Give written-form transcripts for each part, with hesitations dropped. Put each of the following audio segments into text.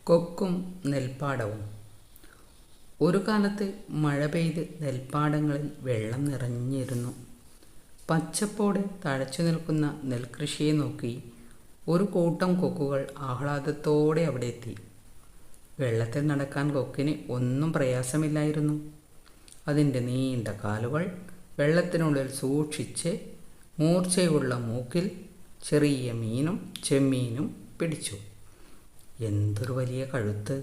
കൊക്കും നെൽപ്പാടവും. ഒരു കാലത്ത് മഴ പെയ്ത് നെൽപ്പാടങ്ങളിൽ വെള്ളം നിറഞ്ഞിരുന്നു. പച്ചപ്പോടെ തഴച്ചു നിൽക്കുന്ന നെൽകൃഷിയെ നോക്കി ഒരു കൂട്ടം കൊക്കുകൾ ആഹ്ലാദത്തോടെ അവിടെ എത്തി. വെള്ളത്തിൽ നടക്കാൻ കൊക്കിന് ഒന്നും പ്രയാസമില്ലായിരുന്നു. അതിൻ്റെ നീണ്ട കാലുകൾ വെള്ളത്തിനുള്ളിൽ സൂക്ഷിച്ച് മൂർച്ചയുള്ള മൂക്കിൽ ചെറിയ മീനും ചെമ്മീനും പിടിച്ചു. എന്തൊരു വലിയ കഴുത്ത്,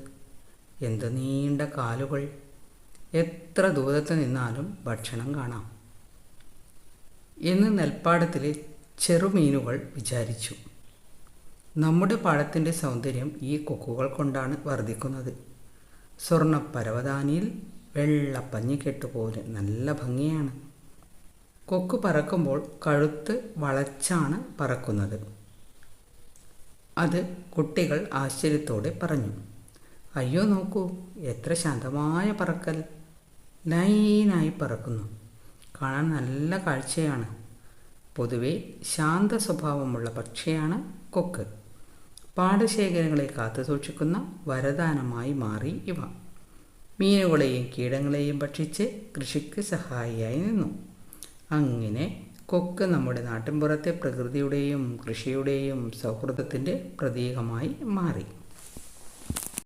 എന്ത് നീണ്ട കാലുകൾ! എത്ര ദൂരത്ത് നിന്നാലും ഭക്ഷണം കാണാം എന്ന് നെൽപ്പാടത്തിലെ ചെറുമീനുകൾ വിചാരിച്ചു. നമ്മുടെ പാടത്തിൻ്റെ സൗന്ദര്യം ഈ കൊക്കുകൾ കൊണ്ടാണ് വർദ്ധിക്കുന്നത്. സ്വർണ്ണ പരവതാനിയിൽ വെള്ള പഞ്ഞിക്കെട്ട് പോലെ നല്ല ഭംഗിയാണ്. കൊക്ക് പറക്കുമ്പോൾ കഴുത്ത് വളച്ചാണ് പറക്കുന്നത്. അത് കുട്ടികൾ ആശ്ചര്യത്തോടെ പറഞ്ഞു. അയ്യോ നോക്കൂ, എത്ര ശാന്തമായ പറക്കൽ! ലൈനായി പറക്കുന്നു. കാണാൻ നല്ല കാഴ്ചയാണ്. പൊതുവെ ശാന്ത സ്വഭാവമുള്ള പക്ഷിയാണ് കൊക്ക്. പാടശേഖരങ്ങളെ കാത്തുസൂക്ഷിക്കുന്ന വരദാനമായി മാറി ഇവ. മീനുകളെയും കീടങ്ങളെയും ഭക്ഷിച്ച് കൃഷിക്ക് സഹായിയായി നിന്നു. അങ്ങനെ കൊക്ക് നമ്മുടെ നാട്ടിൻപുറത്തെ പ്രകൃതിയുടെയും കൃഷിയുടെയും സൗഹൃദത്തിൻ്റെ പ്രതീകമായി മാറി.